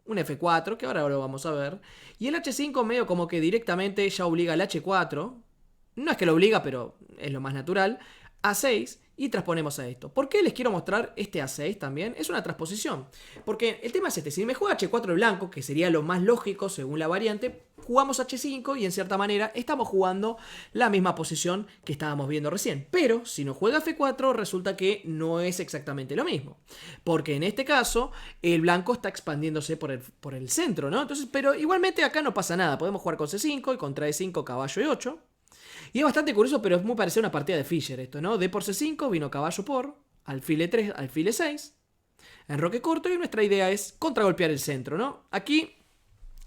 A: un F4, que ahora lo vamos a ver. Y el H5 medio como que directamente ya obliga al H4. No es que lo obliga, pero es lo más natural. A6 y transponemos a esto. ¿Por qué les quiero mostrar este A6 también? Es una transposición. Porque el tema es este. Si me juega H4 el blanco, que sería lo más lógico según la variante, jugamos H5 y en cierta manera estamos jugando la misma posición que estábamos viendo recién. Pero si nos juega F4 resulta que no es exactamente lo mismo. Porque en este caso el blanco está expandiéndose por el centro, ¿no? Entonces, pero igualmente acá no pasa nada. Podemos jugar con C5 y contra E5 caballo E8. Y es bastante curioso, pero es muy parecido a una partida de Fischer esto, ¿no? D por C5, vino caballo por, alfil E3, alfil E6, enroque corto y nuestra idea es contragolpear el centro, ¿no? Aquí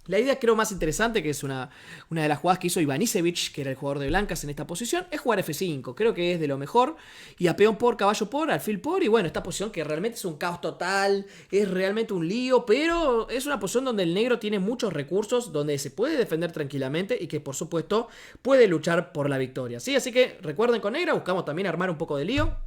A: la idea creo más interesante, que es una de las jugadas que hizo Ivanisevic, que era el jugador de blancas en esta posición, es jugar F5. Creo que es de lo mejor. Y a peón por, caballo por, alfil por. Y bueno, esta posición que realmente es un caos total, es realmente un lío, pero es una posición donde el negro tiene muchos recursos, donde se puede defender tranquilamente y que por supuesto puede luchar por la victoria, ¿sí? Así que recuerden, con negra buscamos también armar un poco de lío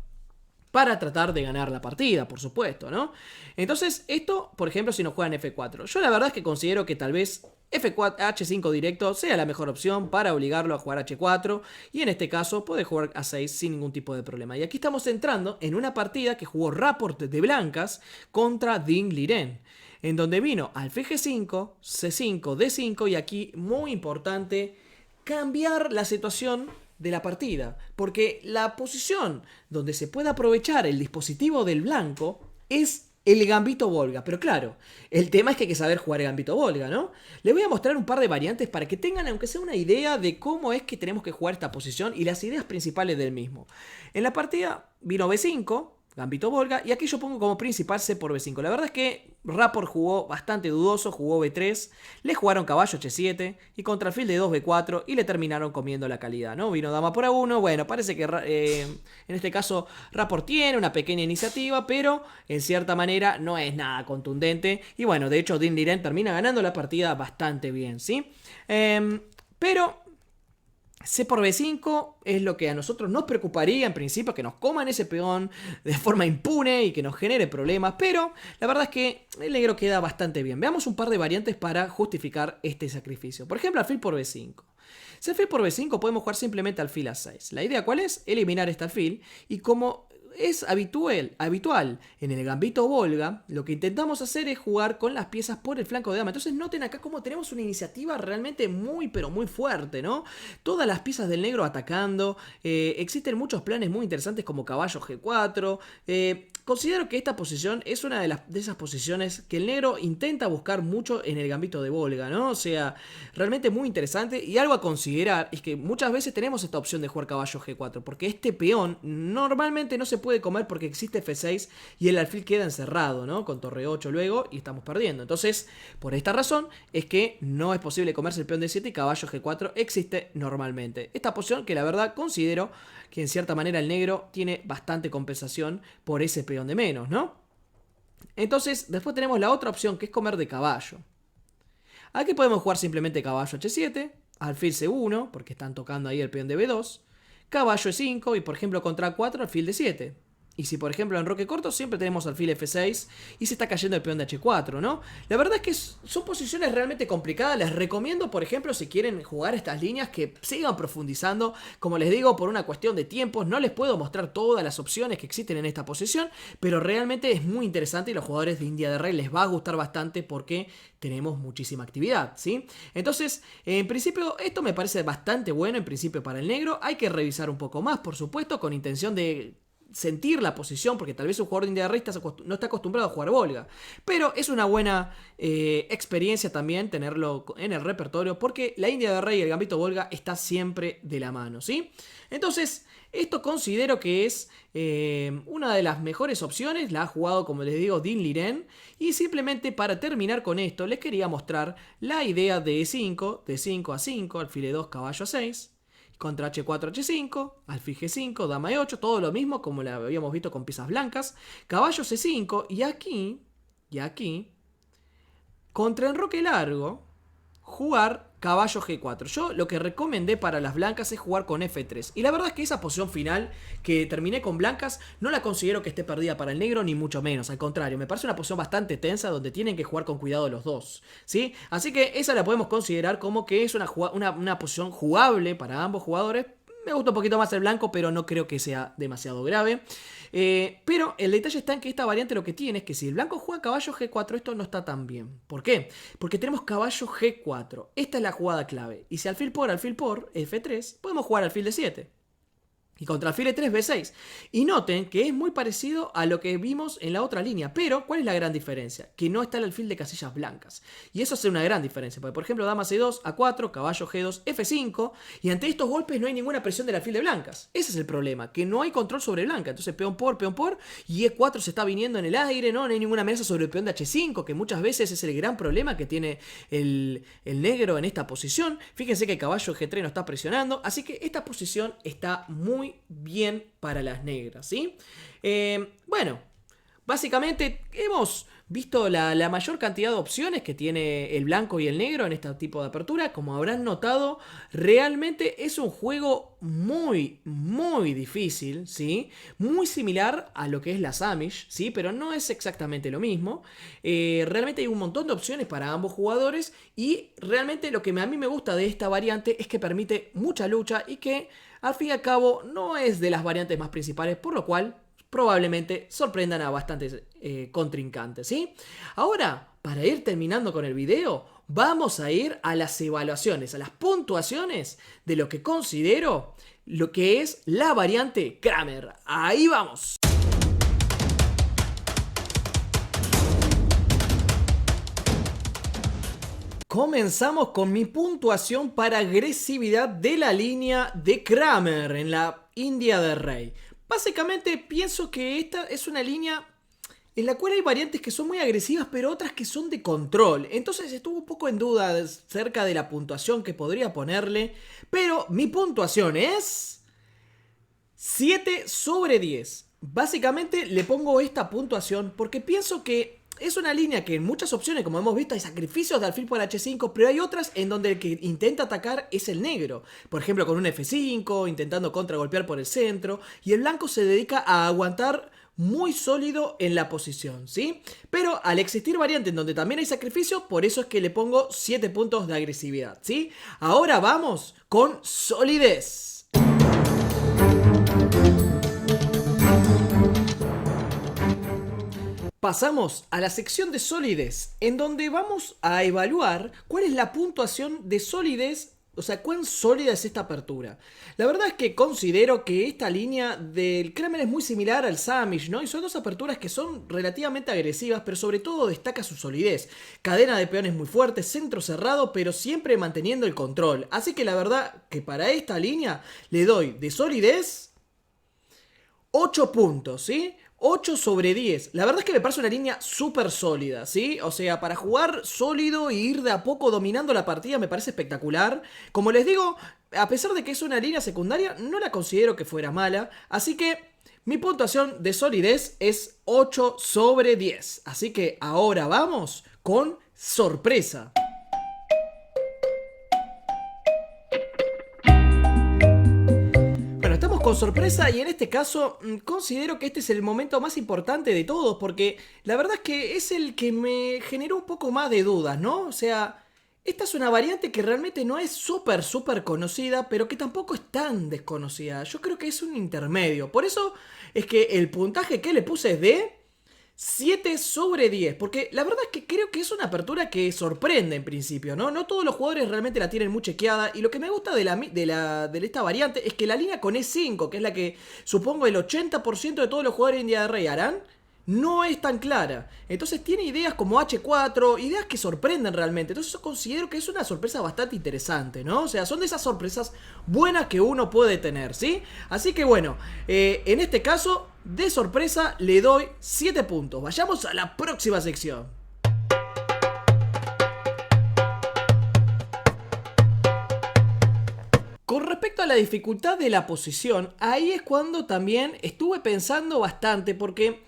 A: para tratar de ganar la partida, por supuesto, ¿no? Entonces, esto, por ejemplo, si nos juegan F4. Yo la verdad es que considero que tal vez F4, H5 directo sea la mejor opción para obligarlo a jugar H4. Y en este caso, puede jugar A6 sin ningún tipo de problema. Y aquí estamos entrando en una partida que jugó Rapport de blancas contra Dean Liren, en donde vino alfil G5, C5, D5 y aquí, muy importante, cambiar la situación de la partida, porque la posición donde se puede aprovechar el dispositivo del blanco es el gambito Volga. Pero claro, el tema es que hay que saber jugar el gambito Volga, ¿no? Les voy a mostrar un par de variantes para que tengan aunque sea una idea de cómo es que tenemos que jugar esta posición y las ideas principales del mismo. En la partida vino B5, gambito Volga, y aquí yo pongo como principal C por B5. La verdad es que Rapport jugó bastante dudoso, jugó B3, le jugaron caballo H7 y contra alfil de 2 B4 y le terminaron comiendo la calidad, ¿no? Vino dama por A1, bueno, parece que en este caso Rapport tiene una pequeña iniciativa, pero en cierta manera no es nada contundente y bueno, de hecho Dean Liren termina ganando la partida bastante bien, ¿sí? Pero C por B5 es lo que a nosotros nos preocuparía en principio, que nos coman ese peón de forma impune y que nos genere problemas, pero la verdad es que el negro queda bastante bien. Veamos un par de variantes para justificar este sacrificio. Por ejemplo, alfil por B5. Si alfil por B5 podemos jugar simplemente alfil A6. La idea ¿cuál es? Eliminar este alfil y como es habitual en el gambito Volga, lo que intentamos hacer es jugar con las piezas por el flanco de dama. Entonces noten acá cómo tenemos una iniciativa realmente muy pero muy fuerte, ¿no? Todas las piezas del negro atacando, existen muchos planes muy interesantes como caballo G4, considero que esta posición es una de esas posiciones que el negro intenta buscar mucho en el gambito de Volga, ¿no? O sea, realmente muy interesante. Y algo a considerar es que muchas veces tenemos esta opción de jugar caballo G4, porque este peón normalmente no se puede comer porque existe F6 y el alfil queda encerrado, ¿no? Con torre 8 luego y estamos perdiendo. Entonces, por esta razón es que no es posible comerse el peón D7 y caballo G4 existe normalmente. Esta posición que la verdad considero que en cierta manera el negro tiene bastante compensación por ese peón de menos, ¿no? Entonces, después tenemos la otra opción que es comer de caballo. Aquí podemos jugar simplemente caballo H7, alfil C1, porque están tocando ahí el peón de B2, caballo E5 y por ejemplo contra A4 alfil D7. Y si por ejemplo en roque corto siempre tenemos alfil F6 y se está cayendo el peón de H4, ¿no? La verdad es que son posiciones realmente complicadas. Les recomiendo, por ejemplo, si quieren jugar estas líneas, que sigan profundizando. Como les digo, por una cuestión de tiempos, no les puedo mostrar todas las opciones que existen en esta posición, pero realmente es muy interesante y a los jugadores de India de Rey les va a gustar bastante porque tenemos muchísima actividad, ¿sí? Entonces, en principio, esto me parece bastante bueno, en principio, para el negro. Hay que revisar un poco más, por supuesto, con intención de sentir la posición, porque tal vez un jugador de India de Rey no está acostumbrado a jugar Volga, pero es una buena experiencia también tenerlo en el repertorio, porque la India de Rey y el gambito Volga está siempre de la mano, ¿sí? Entonces, esto considero que es una de las mejores opciones. La ha jugado, como les digo, Dinh Liren. Y simplemente para terminar con esto, les quería mostrar la idea de E5, de 5 a 5, alfil E2, caballo a 6. Contra H4, H5, alfil G5, dama E8, todo lo mismo como lo habíamos visto con piezas blancas. Caballo C5 y aquí, contra enroque largo, jugar caballo G4. Yo lo que recomendé para las blancas es jugar con F3. Y la verdad es que esa posición final que terminé con blancas no la considero que esté perdida para el negro, ni mucho menos. Al contrario, me parece una posición bastante tensa donde tienen que jugar con cuidado los dos, ¿sí? Así que esa la podemos considerar como que es una posición jugable para ambos jugadores. Me gusta un poquito más el blanco, pero no creo que sea demasiado grave. Pero el detalle está en que esta variante lo que tiene es que si el blanco juega caballo G4, esto no está tan bien. ¿Por qué? Porque tenemos caballo G4. Esta es la jugada clave. Y si alfil por F3, podemos jugar alfil D7. Y contra alfil E3, B6. Y noten que es muy parecido a lo que vimos en la otra línea. Pero, ¿cuál es la gran diferencia? Que no está el alfil de casillas blancas. Y eso hace una gran diferencia. Porque, por ejemplo, dama C2, A4, caballo G2, F5. Y ante estos golpes no hay ninguna presión del alfil de blancas. Ese es el problema. Que no hay control sobre blanca. Entonces, peón por. Y E4 se está viniendo en el aire. No hay ninguna amenaza sobre el peón de H5. Que muchas veces es el gran problema que tiene el negro en esta posición. Fíjense que el caballo G3 no está presionando. Así que esta posición está muy bien para las negras, ¿sí? Bueno, básicamente hemos visto la mayor cantidad de opciones que tiene el blanco y el negro en este tipo de apertura. Como habrán notado, realmente es un juego muy, muy difícil, ¿sí? Muy similar a lo que es la Samish, ¿sí? Pero no es exactamente lo mismo. Realmente hay un montón de opciones para ambos jugadores y realmente lo que a mí me gusta de esta variante es que permite mucha lucha y que al fin y al cabo no es de las variantes más principales, por lo cual probablemente sorprendan a bastantes contrincantes, ¿sí? Ahora, para ir terminando con el video, vamos a ir a las evaluaciones, a las puntuaciones de lo que considero lo que es la variante Kramer. ¡Ahí vamos! Comenzamos con mi puntuación para agresividad de la línea de Kramer en la India de Rey. Básicamente pienso que esta es una línea en la cual hay variantes que son muy agresivas, pero otras que son de control. Entonces estuve un poco en duda acerca de la puntuación que podría ponerle, pero mi puntuación es 7 sobre 10. Básicamente le pongo esta puntuación porque pienso que es una línea que en muchas opciones, como hemos visto, hay sacrificios de alfil por H5, pero hay otras en donde el que intenta atacar es el negro. Por ejemplo, con un F5, intentando contragolpear por el centro, y el blanco se dedica a aguantar muy sólido en la posición, ¿sí? Pero al existir variantes en donde también hay sacrificio, por eso es que le pongo 7 puntos de agresividad, ¿sí? Ahora vamos con solidez. Pasamos a la sección de solidez, en donde vamos a evaluar cuál es la puntuación de solidez O sea, ¿cuán sólida es esta apertura? La verdad es que considero que esta línea del Kramer es muy similar al Samish, ¿no? Y son dos aperturas que son relativamente agresivas, pero sobre todo destaca su solidez. Cadena de peones muy fuerte, centro cerrado, pero siempre manteniendo el control. Así que la verdad que para esta línea le doy de solidez 8 puntos, ¿sí? 8 sobre 10. La verdad es que me parece una línea súper sólida, ¿sí? O sea, para jugar sólido y ir de a poco dominando la partida me parece espectacular. Como les digo, a pesar de que es una línea secundaria, no la considero que fuera mala. Así que mi puntuación de solidez es 8 sobre 10. Así que ahora vamos con sorpresa. Bueno, estamos con sorpresa y en este caso considero que este es el momento más importante de todos porque la verdad es que es el que me generó un poco más de dudas, ¿no? O sea, esta es una variante que realmente no es súper conocida, pero que tampoco es tan desconocida. Yo creo que es un intermedio. Por eso es que el puntaje que le puse es de 7 sobre 10, porque la verdad es que creo que es una apertura que sorprende en principio, ¿no? No todos los jugadores realmente la tienen muy chequeada, y lo que me gusta de esta variante es que la línea con E5, que es la que supongo el 80% de todos los jugadores de India de Rey harán, no es tan clara. Entonces tiene ideas como H4, ideas que sorprenden realmente. Entonces yo considero que es una sorpresa bastante interesante, ¿no? O sea, son de esas sorpresas buenas que uno puede tener, ¿sí? Así que bueno, en este caso, de sorpresa le doy 7 puntos. Vayamos a la próxima sección. Con respecto a la dificultad de la posición, ahí es cuando también estuve pensando bastante porque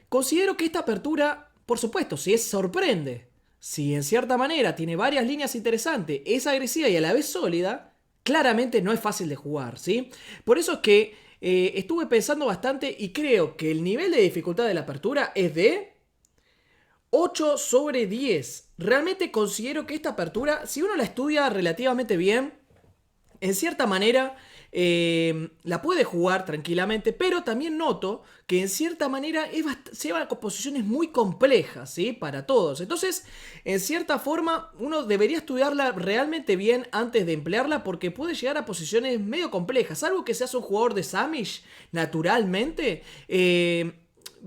A: considero que esta apertura, por supuesto, si es sorprende, si en cierta manera tiene varias líneas interesantes, es agresiva y a la vez sólida, claramente no es fácil de jugar, ¿sí? Por eso es que estuve pensando bastante y creo que el nivel de dificultad de la apertura es de 8 sobre 10. Realmente considero que esta apertura, si uno la estudia relativamente bien, en cierta manera la puede jugar tranquilamente, pero también noto que en cierta manera lleva composiciones muy complejas, ¿sí? Para todos. Entonces, en cierta forma, uno debería estudiarla realmente bien antes de emplearla porque puede llegar a posiciones medio complejas. Algo que seas un jugador de Samish, naturalmente,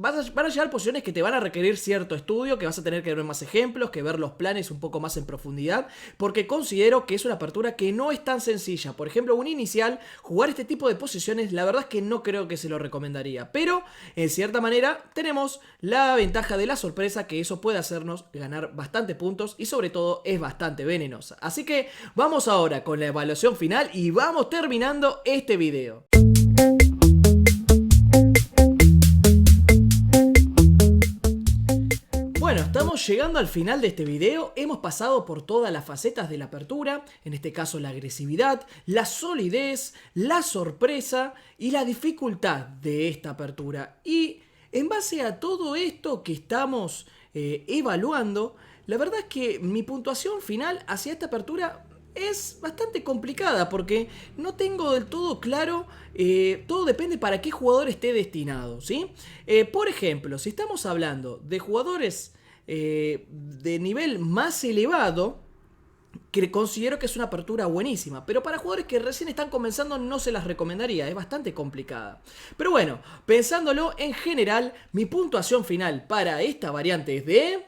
A: van a llegar posiciones que te van a requerir cierto estudio, que vas a tener que ver más ejemplos, que ver los planes un poco más en profundidad, porque considero que es una apertura que no es tan sencilla. Por ejemplo, un inicial, jugar este tipo de posiciones, la verdad es que no creo que se lo recomendaría. Pero, en cierta manera, tenemos la ventaja de la sorpresa, que eso puede hacernos ganar bastante puntos y sobre todo es bastante venenosa. Así que vamos ahora con la evaluación final y vamos terminando este video. Bueno, estamos llegando al final de este video, hemos pasado por todas las facetas de la apertura, en este caso la agresividad, la solidez, la sorpresa y la dificultad de esta apertura. Y en base a todo esto que estamos evaluando, la verdad es que mi puntuación final hacia esta apertura es bastante complicada porque no tengo del todo claro, todo depende para qué jugador esté destinado, ¿sí? Por ejemplo, si estamos hablando de jugadores de nivel más elevado, que considero que es una apertura buenísima, pero para jugadores que recién están comenzando no se las recomendaría, es bastante complicada. Pero bueno, pensándolo en general, mi puntuación final para esta variante es de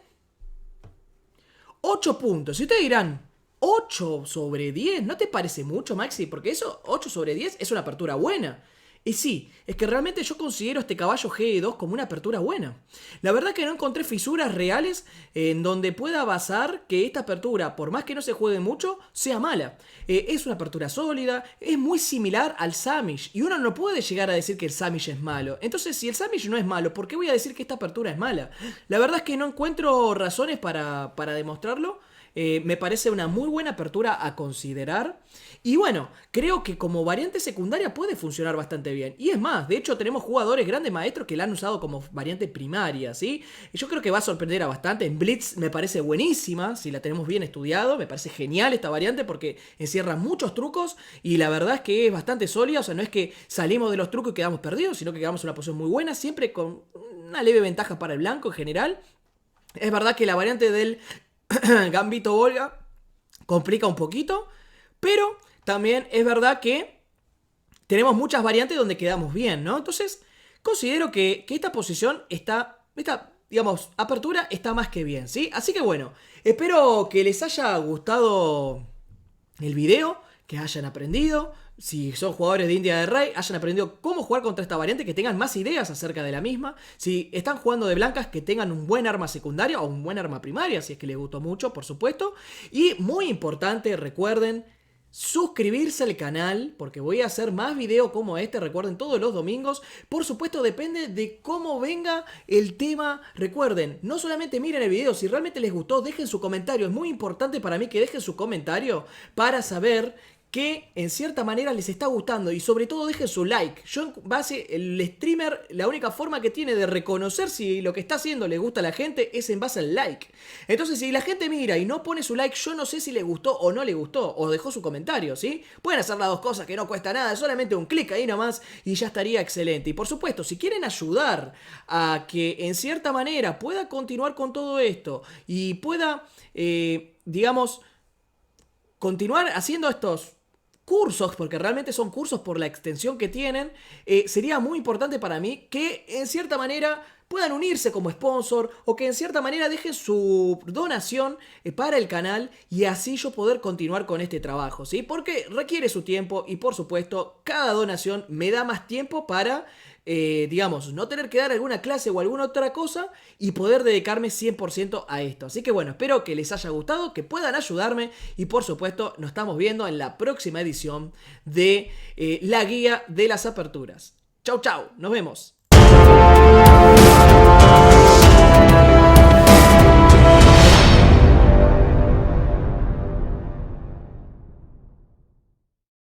A: 8 puntos. Y ustedes dirán, 8 sobre 10, ¿no te parece mucho, Maxi? Porque eso, 8 sobre 10, es una apertura buena. Y sí, es que realmente yo considero este caballo G2 como una apertura buena. La verdad que no encontré fisuras reales en donde pueda basar que esta apertura, por más que no se juegue mucho, sea mala. Es una apertura sólida, es muy similar al Samish, y uno no puede llegar a decir que el Samish es malo. Entonces, si el Samish no es malo, ¿por qué voy a decir que esta apertura es mala? La verdad es que no encuentro razones para demostrarlo. Me parece una muy buena apertura a considerar. Y bueno, creo que como variante secundaria puede funcionar bastante bien. Y es más, de hecho tenemos jugadores grandes maestros que la han usado como variante primaria, ¿sí? Y yo creo que va a sorprender a bastante. En Blitz me parece buenísima, si la tenemos bien estudiado. Me parece genial esta variante porque encierra muchos trucos y la verdad es que es bastante sólida. O sea, no es que salimos de los trucos y quedamos perdidos, sino que quedamos en una posición muy buena, siempre con una leve ventaja para el blanco en general. Es verdad que la variante del Gambito Volga complica un poquito, Pero también es verdad que tenemos muchas variantes donde quedamos bien, ¿no? Entonces, considero que esta posición esta, digamos, apertura está más que bien, ¿sí? Así que bueno, espero que les haya gustado el video, que hayan aprendido, si son jugadores de India de Rey, hayan aprendido cómo jugar contra esta variante, que tengan más ideas acerca de la misma. Si están jugando de blancas, que tengan un buen arma secundaria o un buen arma primaria, si es que les gustó mucho, por supuesto. Y muy importante, recuerden suscribirse al canal, porque voy a hacer más videos como este, recuerden, todos los domingos. Por supuesto, depende de cómo venga el tema. Recuerden, no solamente miren el video, si realmente les gustó, dejen su comentario. Es muy importante para mí que dejen su comentario para saber que en cierta manera les está gustando, y sobre todo dejen su like. Yo en base, el streamer, la única forma que tiene de reconocer si lo que está haciendo le gusta a la gente es en base al like. Entonces, si la gente mira y no pone su like, yo no sé si le gustó o no le gustó, o dejó su comentario, ¿sí? Pueden hacer las dos cosas, que no cuesta nada, solamente un clic ahí nomás y ya estaría excelente. Y por supuesto, si quieren ayudar a que en cierta manera pueda continuar con todo esto y pueda, digamos, continuar haciendo estos cursos, porque realmente son cursos por la extensión que tienen, sería muy importante para mí que en cierta manera puedan unirse como sponsor, o que en cierta manera dejen su donación para el canal, y así yo poder continuar con este trabajo, ¿sí? Porque requiere su tiempo, y por supuesto cada donación me da más tiempo para, digamos, no tener que dar alguna clase o alguna otra cosa y poder dedicarme 100% a esto. Así que bueno, espero que les haya gustado, que puedan ayudarme, y por supuesto nos estamos viendo en la próxima edición de la guía de las aperturas. Chau, chau, nos vemos.